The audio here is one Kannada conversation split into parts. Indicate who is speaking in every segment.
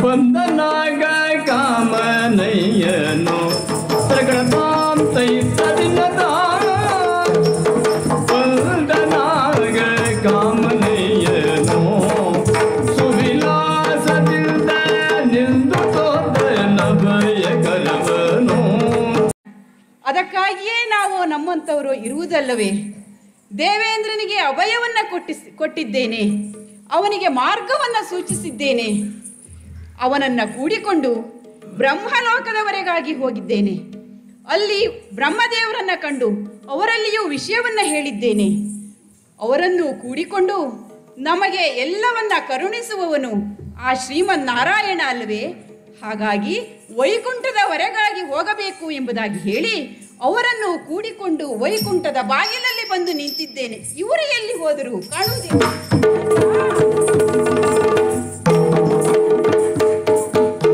Speaker 1: ಬಂದನಾಗ ಕಾಮನಯ್ಯನು ಪ್ರಗಡತಾಂ ತೈತದಿನದ ಬಂದನಾಗ ಕಾಮನಯ್ಯನು ಸುವಿಲಾಸದಿಂದ ನಿಂದು ತೋದನ ಭಯ ಕಲವನು.
Speaker 2: ಅದಕ್ಕಾಗಿಯೇ ನಾವು ನಮ್ಮಂಥವರು ಇರುವುದಲ್ಲವೇ? ದೇವೇಂದ್ರನಿಗೆ ಅಭಯವನ್ನು ಕೊಟ್ಟಿದ್ದೇನೆ, ಅವನಿಗೆ ಮಾರ್ಗವನ್ನು ಸೂಚಿಸಿದ್ದೇನೆ, ಅವನನ್ನು ಕೂಡಿಕೊಂಡು ಬ್ರಹ್ಮಲೋಕದವರೆಗಾಗಿ ಹೋಗಿದ್ದೇನೆ. ಅಲ್ಲಿ ಬ್ರಹ್ಮದೇವರನ್ನು ಕಂಡು ಅವರಲ್ಲಿಯೂ ವಿಷಯವನ್ನು ಹೇಳಿದ್ದೇನೆ. ಅವರನ್ನು ಕೂಡಿಕೊಂಡು ನಮಗೆ ಎಲ್ಲವನ್ನ ಕರುಣಿಸುವವನು ಆ ಶ್ರೀಮನ್ನಾರಾಯಣ ಅಲ್ಲವೇ? ಹಾಗಾಗಿ ವೈಕುಂಠದವರೆಗಾಗಿ ಹೋಗಬೇಕು ಎಂಬುದಾಗಿ ಹೇಳಿ ಅವರನ್ನು ಕೂಡಿಕೊಂಡು ವೈಕುಂಠದ ಬಾಗಿಲಲ್ಲಿ ಬಂದು ನಿಂತಿದ್ದೇನೆ. ಇವರು ಎಲ್ಲಿ ಹೋದರು ಕಾಣುವುದಿಲ್ಲ.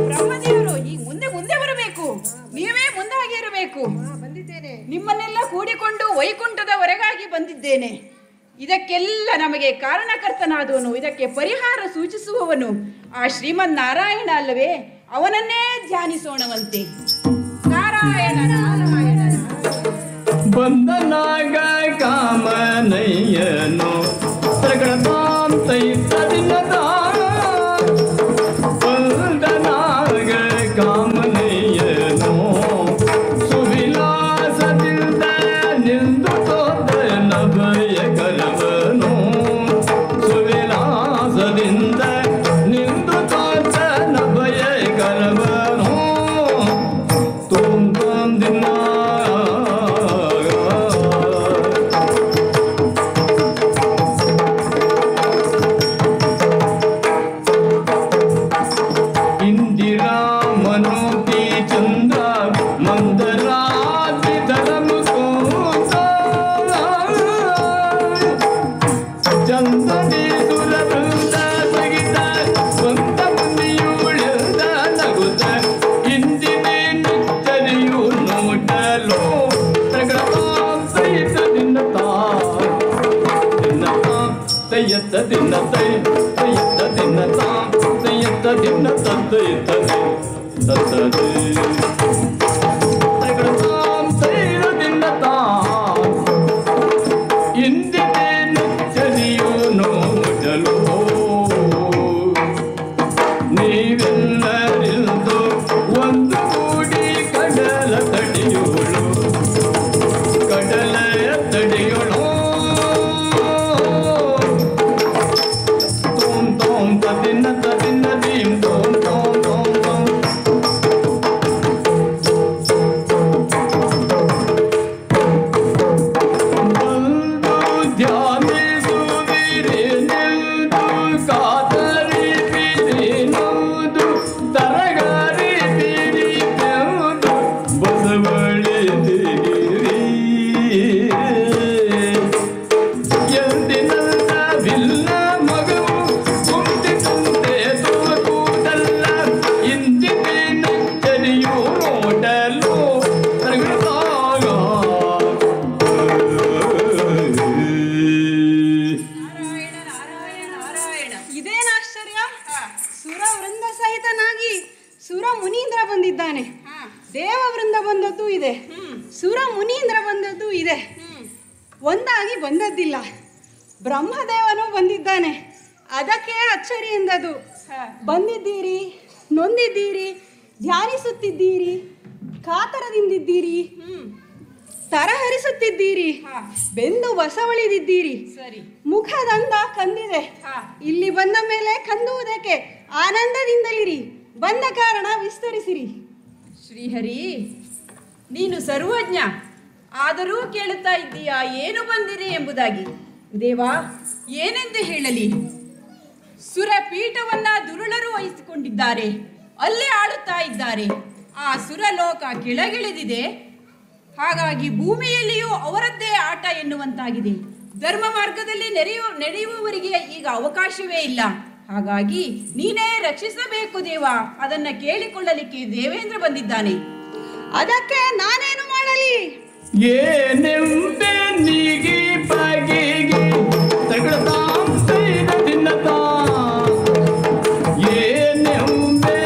Speaker 2: ಬ್ರಹ್ಮದೇವರು ಈ ಮುಂದೆ ಮುಂದೆ ಬರಬೇಕು, ನೀವೇ ಮುಂದಾಗಿ ಇರಬೇಕು. ಬಂದಿದ್ದೇನೆ, ನಿಮ್ಮನ್ನೆಲ್ಲ ಕೂಡಿಕೊಂಡು ವೈಕುಂಠದವರೆಗಾಗಿ ಬಂದಿದ್ದೇನೆ. ಇದಕ್ಕೆಲ್ಲ ನಮಗೆ ಕಾರಣಕರ್ತನಾದವನು, ಇದಕ್ಕೆ ಪರಿಹಾರ ಸೂಚಿಸುವವನು ಆ ಶ್ರೀಮನ್ನಾರಾಯಣ ಅಲ್ಲವೇ? ಅವನನ್ನೇ ಧ್ಯಾನಿಸೋಣವಂತೆ. ನಾರಾಯಣ ನಾರಾಯಣ.
Speaker 1: ಬಂದನಾಗ ಕಾಮನಯ್ಯನು ಪ್ರಗಡತಾಂ ತೈತದಿನದ ಬಂದನಾಗ ಕಾಮನಯ್ಯನು ಸುವಿಲಾಸದಿಂದ ನಿಂದು ತೋದನ ಭಯ ಕಲವನು. ಸುವಿಲಾಸದಿಂದ ನಿಂದು ತೋದನ ಭಯ ಕಲವನು. ತುಂಬಿನ ಇಂದಿರಾ ಮನೋತಿ ಚಂದ್ರ ಮಂದರಾತಿ ಧರ್ಮಕೋತ ಚಂದನಿ ಸುರವೃಂದ ಸಗಿತ ಸ್ವಂತ ಮುನಿಯುಳಿದ ನಗುತ್ತ ಇಂದಿನೇ ನಿಚ್ಚರಿಯು ನೋಡಲು ಪ್ರಗಡತಾಂ ಸಹಿತ ದಿನ್ನತಾ ತಯ್ಯತ್ತ ದಿನ್ನತೈ ತಯ್ಯತ್ತ ದಿನ್ನತಾಂ ತಯ್ಯತ್ತ ದಿನ್ನ ತದ್ದೈತದೆ ತದ್ದದೆ ಪ್ರಗಡತಾಂ ಸಹಿತ ದಿನ್ನತಾಂ ಇಂದಿನೇ ನಿಚ್ಚರಿಯು ನೋಡಲು ನೀವೆಲ್ಲರಿಲ್ದು ಒಂದು ಕೂಡಿ ಕಡಲ ತಡಿಯೋಳು ಕಡಲ ತಡಿಯೋಳು. ತೋಂ ತೋಂ ತದಿನ್ನ ತದಿನ್ನ ದೀಂ ತೋಂ ತೋಂ ತೋಂ ತೋಂ. ಬಂದು ಧ್ಯಾನಿಸುವಿರಿ ನಿಲ್ದು ಕಾತರಿ ಬಿರಿ ನೌದು ತರಗಾರಿ ಬಿರಿ ಬೆಂದು ಬಸವಳಿದಿರಿ ಎಂದಿನಲ್ಲ ವಿಲ್ಲ ಮಗವು ಕುಂತಿತಂತೆ ತೋರುವುದಲ್ಲ ಇಂದಿಗೆ ನಚ್ಚರಿಯು ನೋಡಲು ಪ್ರಗಡತಾಗ.
Speaker 2: ನಾರಾಯಣ ನಾರಾಯಣ ನಾರಾಯಣ. ಇದೇನು ಆಶ್ಚರ್ಯ! ಸುರ ವೃಂದ ಸಹಿತನಾಗಿ ಸುರ ಮುನೀಂದ್ರ ಬಂದಿದ್ದಾನೆ. ದೇವ ವೃಂದ ಬಂದದ್ದು ಇದೆ, ಸುರ ಮುನೀಂದ್ರ ಬಂದದ್ದು ಇದೆ. ಒಂದಾಗಿ ಬಂದದ್ದಿಲ್ಲ. ಬ್ರಹ್ಮದೇವನು ಬಂದಿದ್ದಾನೆ, ಅದಕ್ಕೆ ಅಚ್ಚರಿ ಎಂದದು. ಬಂದಿದ್ದೀರಿ, ನೊಂದಿದ್ದೀರಿ, ಧ್ಯಾನಿಸುತ್ತಿದ್ದೀರಿ, ಕಾತರದಿಂದಿದ್ದೀರಿ, ತರಹರಿಸುತ್ತಿದ್ದೀರಿ, ಬೆಂದು ಬಸವಳಿದಿದ್ದೀರಿ. ಸರಿ, ಮುಖದಂದ ಕಂದಿದೆ. ಇಲ್ಲಿ ಬಂದ ಮೇಲೆ ಕಂದುವುದಕ್ಕೆ ಆನಂದದಿಂದಲಿರಿ, ಬಂದ ಕಾರಣ ವಿಸ್ತರಿಸಿರಿ. ಶ್ರೀಹರಿ, ನೀನು ಸರ್ವಜ್ಞ, ಆದರೂ ಕೇಳುತ್ತಾ ಇದ್ದೀಯಾ ಏನು ಬಂದಿರಿ ಎಂಬುದಾಗಿ. ದೇವಾ, ಏನೆಂದು ಹೇಳಲಿ? ಸುರಪೀಠವನ್ನ ದುರುಳರು ವಹಿಸಿಕೊಂಡಿದ್ದಾರೆ, ಅಲ್ಲೇ ಆಳುತ್ತಾ ಇದ್ದಾರೆ. ಆ ಸುರಲೋಕ ಕೆಳಗಿಳಿದಿದೆ. ಹಾಗಾಗಿ ಭೂಮಿಯಲ್ಲಿಯೂ ಅವರದ್ದೇ ಆಟ ಎನ್ನುವಂತಾಗಿದೆ. ಧರ್ಮ ಮಾರ್ಗದಲ್ಲಿ ನಡೆಯುವವರಿಗೆ ಈಗ ಅವಕಾಶವೇ ಇಲ್ಲ. ಹಾಗಾಗಿ ನೀನೇ ರಕ್ಷಿಸಬೇಕು ದೇವ. ಅದನ್ನ ಕೇಳಿಕೊಳ್ಳಲಿಕ್ಕೆ ದೇವೇಂದ್ರ ಬಂದಿದ್ದಾನೆ. ಅದಕ್ಕೆ ನಾನೇನು ಮಾಡಲಿ?
Speaker 1: ಏನೆಂಬೆ ನೀಗಿ ಬಗೆಗೆ ತಗಡತಾಂ ಸೈದ ದಿನ್ನತಾ ಏನೆಂಬೆ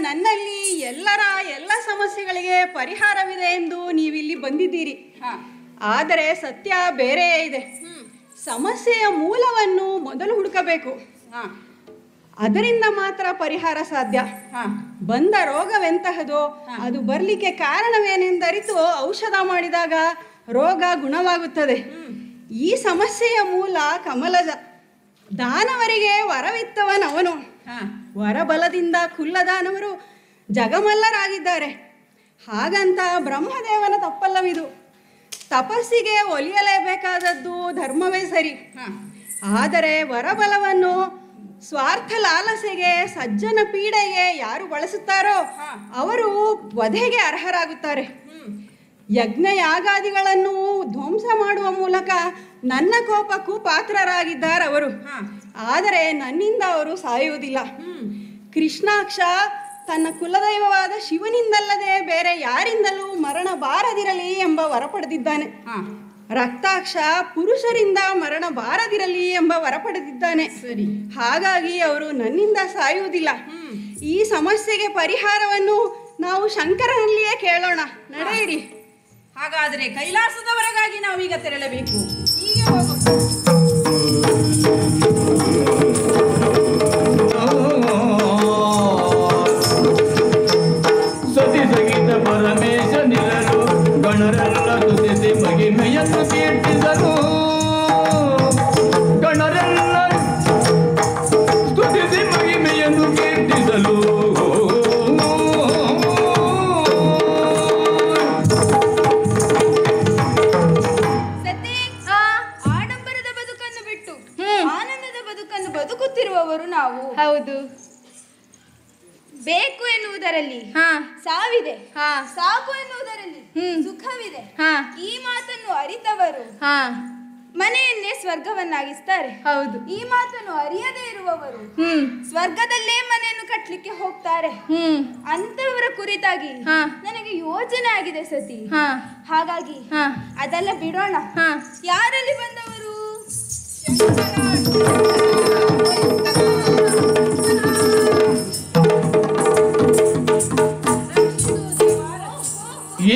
Speaker 3: ನನ್ನಲ್ಲಿ ಎಲ್ಲ ಸಮಸ್ಯೆಗಳಿಗೆ ಪರಿಹಾರವಿದೆ ಎಂದು ನೀವಿಲ್ಲಿ ಬಂದಿದ್ದೀರಿ. ಆದರೆ ಸತ್ಯ ಬೇರೆಯೇ ಇದೆ. ಸಮಸ್ಯೆಯ ಮೂಲವನ್ನು ಮೊದಲು ಹುಡುಕಬೇಕು. ಅದರಿಂದ ಮಾತ್ರ ಪರಿಹಾರ ಸಾಧ್ಯ. ಬಂದ ರೋಗವೆಂತಹದೋ ಅದು ಬರಲಿಕ್ಕೆ ಕಾರಣವೇನೆಂದರಿತು ಔಷಧ ಮಾಡಿದಾಗ ರೋಗ ಗುಣವಾಗುತ್ತದೆ. ಈ ಸಮಸ್ಯೆಯ ಮೂಲ ಕಮಲದ. ದಾನವರಿಗೆ ವರವಿತ್ತವನವನು. ವರಬಲದಿಂದ ಕುಲ್ಲದಾನವರು ಜಗಮಲ್ಲರಾಗಿದ್ದಾರೆ. ಹಾಗಂತ ಬ್ರಹ್ಮದೇವನ ತಪ್ಪಲ್ಲವಿದು. ತಪಸ್ಸಿಗೆ ಒಲಿಯಲೇಬೇಕಾದದ್ದು ಧರ್ಮವೇ ಸರಿ. ಆದರೆ ವರಬಲವನ್ನು ಸ್ವಾರ್ಥ ಲಾಲಸೆಗೆ, ಸಜ್ಜನ ಪೀಡೆಗೆ ಯಾರು ಬಳಸುತ್ತಾರೋ ಅವರು ವಧೆಗೆ ಅರ್ಹರಾಗುತ್ತಾರೆ. ಯಜ್ಞ ಯಾಗಾದಿಗಳನ್ನು ಧ್ವಂಸ ಮಾಡುವ ಮೂಲಕ ನನ್ನ ಕೋಪಕ್ಕೂ ಪಾತ್ರರಾಗಿದ್ದಾರವರು. ಆದರೆ ನನ್ನಿಂದ ಅವರು ಸಾಯುವುದಿಲ್ಲ. ಕೃಷ್ಣಾಕ್ಷ ತನ್ನ ಕುಲದೈವವಾದ ಶಿವನಿಂದಲ್ಲದೆ ಬೇರೆ ಯಾರಿಂದಲೂ ಮರಣ ಬಾರದಿರಲಿ ಎಂಬ ವರ ಪಡೆದಿದ್ದಾನೆ. ರಕ್ತಾಕ್ಷ ಪುರುಷರಿಂದ ಮರಣ ಬಾರದಿರಲಿ ಎಂಬ ವರ ಪಡೆದಿದ್ದಾನೆ. ಹಾಗಾಗಿ ಅವರು ನನ್ನಿಂದ ಸಾಯುವುದಿಲ್ಲ. ಈ ಸಮಸ್ಯೆಗೆ ಪರಿಹಾರವನ್ನು ನಾವು ಶಂಕರನಲ್ಲಿಯೇ ಕೇಳೋಣ. ನಡೆಯಿರಿ.
Speaker 2: ಹಾಗಾದರೆ ಕೈಲಾಸದವರೆಗಾಗಿ ನಾವೀಗ ತೆರಳಬೇಕು. ಹೀಗೆ ಹೋಗೋಣ.
Speaker 1: ಸತಿ ಸಹಿತ ಪರಮೇಶ ನಿರಲು ಗಣರೆಲ್ಲ ತುತಿಸಿ ಮಹಿಮೆಯನ್ನು ಕೀರ್ತಿಸಲು. ಗಣರೆಲ್ಲ ಸ್ತುತಿಸಿ ಮಹಿಮೆಯನ್ನು ಕೀರ್ತಿಸಲು.
Speaker 4: ಆಡಂಬರದ ಬದುಕನ್ನು ಬಿಟ್ಟು ಆನಂದದ ಬದುಕನ್ನು ಬದುಕುತ್ತಿರುವವರು ನಾವು.
Speaker 5: ಹೌದು.
Speaker 4: ಬೇಕು ಎನ್ನುವುದರಲ್ಲಿ ಸಾವಿದೆ, ಸಾಕು ಎನ್ನುವುದರಲ್ಲಿ ಸುಖವಿದೆ. ಈ ಮಾತನ್ನು ಅರಿತವರು ಮನೆಯನ್ನೇ ಸ್ವರ್ಗವನ್ನಾಗಿಸ್ತಾರೆ.
Speaker 5: ಹೌದು.
Speaker 4: ಈ ಮಾತನ್ನು ಅರಿಯದೇ ಇರುವವರು ಸ್ವರ್ಗದಲ್ಲೇ ಮನೆಯನ್ನು ಕಟ್ಟಲಿಕ್ಕೆ ಹೋಗ್ತಾರೆ. ಅಂತವರ ಕುರಿತಾಗಿ ನನಗೆ ಯೋಚನೆ ಆಗಿದೆ ಸತಿ. ಹಾಗಾಗಿ ಅದೆಲ್ಲ ಬಿಡೋಣ. ಯಾರಲ್ಲಿ ಬಂದವರು?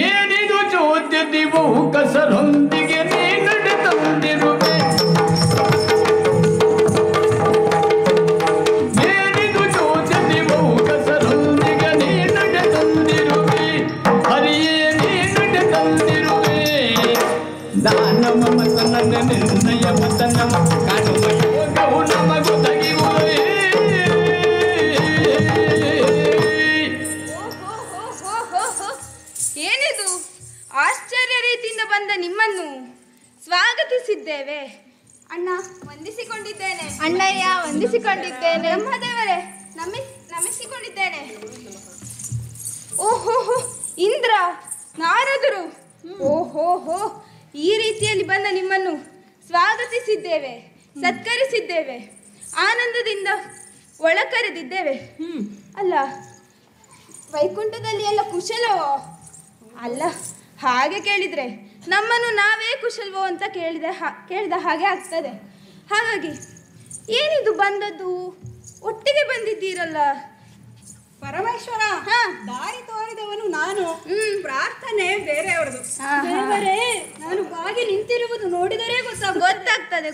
Speaker 1: ಏನಿದು ಚೋದ್ಯ ದಿವವು ಕಸರೊಂದಿಗೆ ನೀ ನಡೆದಂದಿರುವೆ. ಏನಿದು ಚೋದ್ಯ ದಿವವು ಕಸರೊಂದಿಗೆ ನೀ ನಡೆದಂದಿರುವೆ. ಹರಿಯೇ ನೀ ನಡೆದಂದಿರುವೆ. ದಾನ ಮಮತನ ನಿರ್ಣಯ ಮತನ ಕಾಣುವ ಯೋಗವು ನಮಗೂ ತಗಿರುವೆ.
Speaker 4: ಏನಿದು ಆಶ್ಚರ್ಯ ರೀತಿಯಿಂದ ಬಂದ ನಿಮ್ಮನ್ನು ಸ್ವಾಗತಿಸಿದ್ದೇವೆ. ಅಣ್ಣ ವಂದಿಸಿಕೊಂಡಿದ್ದೇನೆ.
Speaker 5: ಅಣ್ಣಯ್ಯ ವಂದಿಸಿಕೊಂಡಿದ್ದೇನೆ.
Speaker 4: ಬ್ರಹ್ಮದೇವರೇ ನಮಿಸಿಕೊಂಡಿದ್ದೇನೆ. ಓಹೋ ಇಂದ್ರ, ನಾರದರು, ಓಹೋ ಈ ರೀತಿಯಲ್ಲಿ ಬಂದ ನಿಮ್ಮನ್ನು ಸ್ವಾಗತಿಸಿದ್ದೇವೆ, ಸತ್ಕರಿಸಿದ್ದೇವೆ, ಆನಂದದಿಂದ ಒಳಕರೆದಿದ್ದೇವೆ. ಅಲ್ಲ, ವೈಕುಂಠದಲ್ಲಿ ಎಲ್ಲ ಕುಶಲವೋ? ಅಲ್ಲ, ಹಾಗೆ ಕೇಳಿದರೆ ನಮ್ಮನ್ನು ನಾವೇ ಕುಶಲವೋ ಅಂತ ಕೇಳಿದ ಹಾಗೆ ಆಗ್ತದೆ. ಹಾಗಾಗಿ ಏನಿದು ಬಂದದ್ದು? ಒಟ್ಟಿಗೆ ಬಂದಿದ್ದೀರಲ್ಲ.
Speaker 3: ಪರಮೇಶ್ವರ, ದಾರಿ ತೋರಿದವನು ನಾನು, ಪ್ರಾರ್ಥನೆ ಬೇರೆಯವರದು. ದೇವರೇ, ನಾನು ಬಾಗಿ ನಿಂತಿರುವುದು ನೋಡಿದರೆ
Speaker 4: ಗೊತ್ತಾಗ್ತದೆ.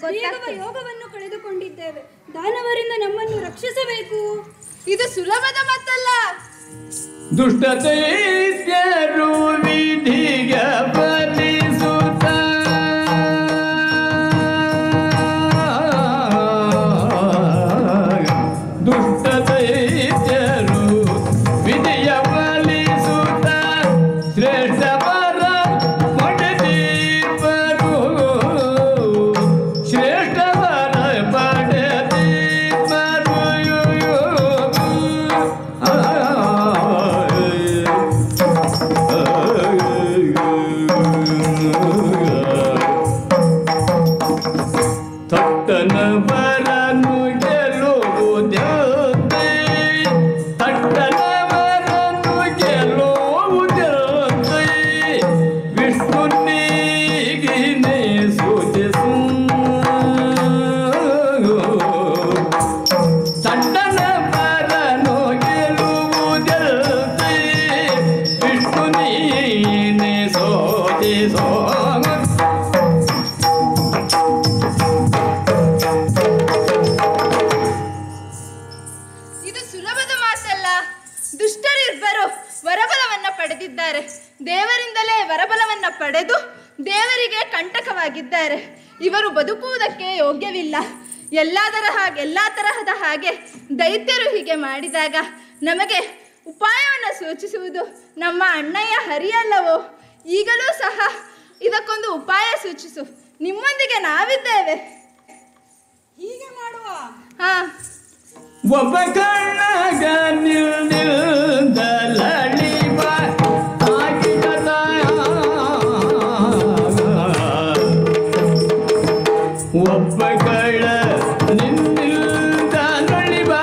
Speaker 3: ಯೋಗವನ್ನು ಕಳೆದುಕೊಂಡಿದ್ದೇವೆ. ದಾನವರಿಂದ ನಮ್ಮನ್ನು ರಕ್ಷಿಸಬೇಕು.
Speaker 4: ಇದು ಸುಲಭದ ಮಾತಲ್ಲ.
Speaker 1: ದುಷ್ಟದೈತ್ಯರು ವಿಧಿಗೆ ಬಲಿಸುತ್ತ ದುಷ್ಟದೈತ್ಯರು ವಿಧಿಯ ಬಲಿಸುತ್ತ ಶ್ರೇಷ್ಠವರ ಪಡೆದೀರ್ಪರು. ಶ್ರೇಷ್ಠವರ ಪಡೆದೀರ್ಪರು.
Speaker 4: ವರಬಲವನ್ನ ಪಡೆದಿದ್ದಾರೆ. ದೇವರಿಂದಲೇ ವರಬಲವನ್ನ ಪಡೆದು ದೇವರಿಗೆ ಕಂಟಕವಾಗಿದ್ದಾರೆ. ಇವರು ಬದುಕುವುದಕ್ಕೆ ಯೋಗ್ಯವಿಲ್ಲ. ಎಲ್ಲ ತರಹದ ಹಾಗೆ ದೈತ್ಯರು ಹೀಗೆ ಮಾಡಿದಾಗ ನಮಗೆ ಉಪಾಯವನ್ನು ಸೂಚಿಸುವುದು ನಮ್ಮ ಅಣ್ಣಯ್ಯ ಹರಿಯಲ್ಲವೋ? ಈಗಲೂ ಸಹ ಇದಕ್ಕೊಂದು ಉಪಾಯ ಸೂಚಿಸು. ನಿಮ್ಮೊಂದಿಗೆ ನಾವಿದ್ದೇವೆ.
Speaker 2: ಹೀಗೆ ಮಾಡುವ.
Speaker 4: ಹಾ,
Speaker 1: ಒಬ್ಬ ಕಣ್ಣಗ ನಿಲ್ದಲಳಿವ ಆಗಿದ ಒಬ್ಬ ಕಳ್ಳ ನಿನ್ನಿಲ್ದಲಳಿವ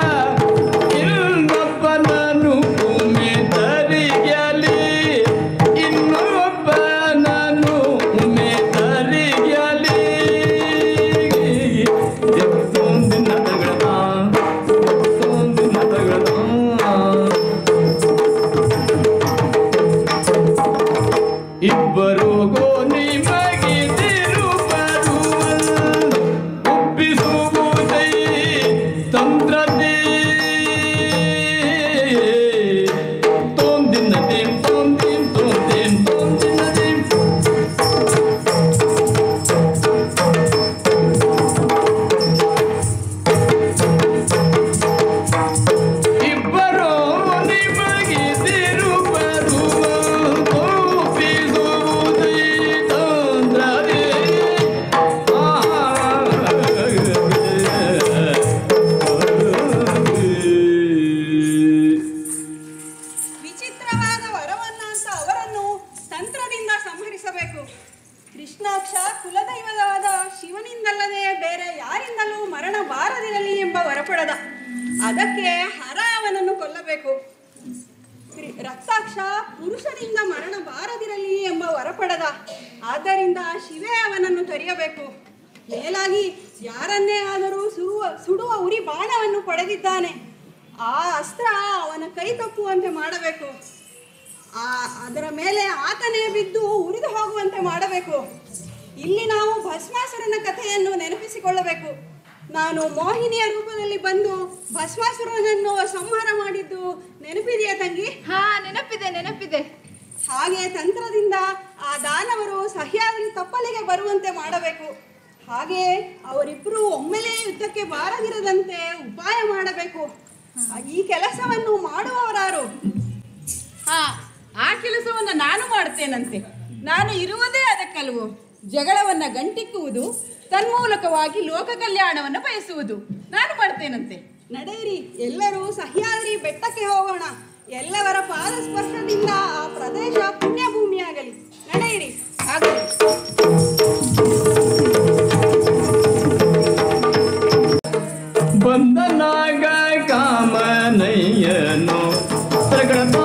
Speaker 1: ಇನ್ನೊಬ್ಬನನು ಭೂಮಿ ತರಿಯಲಿ ಇನ್ನೊಬ್ಬನನು ಭೂಮಿ ತರಿಯಲಿ ಎತ್ತೊಂದಿನ ತಗಡ ಇಬ್ಬರು ನಿಮಗಿದಿರು ಒಪ್ಪಿಸುವುದೈ ತಂತ್ರದೇ ತೊಂದಿನದೇ ತೊಂದಿನದೇ ಇಬ್ಬರು ನಿಮಗಿದಿರು
Speaker 2: ವಿಚಿತ್ರವಾದ ವರವನ್ನ ಅಂತ ಅವರನ್ನು ತಂತ್ರದಿಂದ ಸಂಹರಿಸಬೇಕು. ಕೃಷ್ಣಾಕ್ಷ ಕುಲದೈವವಾದ ಶಿವನಿಂದಲ್ಲದೆ ಬೇರೆ ಯಾರಿಂದಲೂ ಮರಣ ಬಾರದಿರಲಿ ಎಂಬ ವರಪಡದ. ಅದಕ್ಕೆ ಹರ ಅವನನ್ನು ಕೊಲ್ಲಬೇಕು. ರಕ್ತಾಕ್ಷ ಪುರುಷನಿಂದ ಮರಣ ಬಾರದಿರಲಿ ಎಂಬ ವರಪಡದ. ಆದ್ದರಿಂದ ಶಿವೇ ಅವನನ್ನು ತರಿಯಬೇಕು. ಮೇಲಾಗಿ ಯಾರನ್ನೇ ಆದರೂ ಸುಡುವ ಉರಿ ಬಾಣವನ್ನು ಪಡೆದಿದ್ದಾನೆ. ಆ ಅಸ್ತ್ರ ಅವನ ಕೈ ತಪ್ಪುವಂತೆ ಮಾಡಬೇಕು. ಅದರ ಮೇಲೆ ಆತನೇ ಬಿದ್ದು ಉರಿದು ಹೋಗುವಂತೆ ಮಾಡಬೇಕು. ಇಲ್ಲಿ ನಾವು ಭಸ್ಮಾಸುರನ ಕಥೆಯನ್ನು ನೆನಪಿಸಿಕೊಳ್ಳಬೇಕು. ನಾನು ಮೋಹಿನಿಯ ರೂಪದಲ್ಲಿ ಬಂದು ಭಸ್ಮಾಸುರನನ್ನು ಸಂಹಾರ ಮಾಡಿದ್ದು ನೆನಪಿದೆಯಾ ತಂಗಿ?
Speaker 4: ಹಾ, ನೆನಪಿದೆ.
Speaker 2: ಹಾಗೆ ತಂತ್ರದಿಂದ ಆ ದಾನವರು ಸಹ್ಯಾದ್ರಿ ತಪ್ಪಲಿಗೆ ಬರುವಂತೆ ಮಾಡಬೇಕು. ಹಾಗೆ ಅವರಿಬ್ಬರು ಒಮ್ಮೆಲೇ ಯುದ್ಧಕ್ಕೆ ಬಾರದಿರದಂತೆ ಉಪಾಯ ಮಾಡಬೇಕು. ಈ ಕೆಲಸವನ್ನು ಮಾಡುವವರಾರು?
Speaker 6: ಆ ಕೆಲಸವನ್ನು ನಾನು ಮಾಡ್ತೇನಂತೆ. ನಾನು ಇರುವುದೇ ಅದಕ್ಕಲ್ವೋ. ಜಗಳವನ್ನ ಗಂಟಿಕ್ಕುವುದು, ತನ್ಮೂಲಕವಾಗಿ ಲೋಕ ಕಲ್ಯಾಣವನ್ನು ಬಯಸುವುದು ನಾನು ಮಾಡ್ತೇನಂತೆ.
Speaker 2: ನಡೆಯಿರಿ, ಎಲ್ಲರೂ ಸಹ್ಯಾದ್ರಿ ಬೆಟ್ಟಕ್ಕೆ ಹೋಗೋಣ. ಎಲ್ಲವರ ಪಾದ ಸ್ಪರ್ಶದಿಂದ ಆ ಪ್ರದೇಶ ಪುಣ್ಯ ಭೂಮಿಯಾಗಲಿ. ನಡೆಯಿರಿ.
Speaker 6: ಆಗಲಿ.
Speaker 1: ಬಂದನಾಗ ಕಾಮನಯ್ಯನು ತಗಡ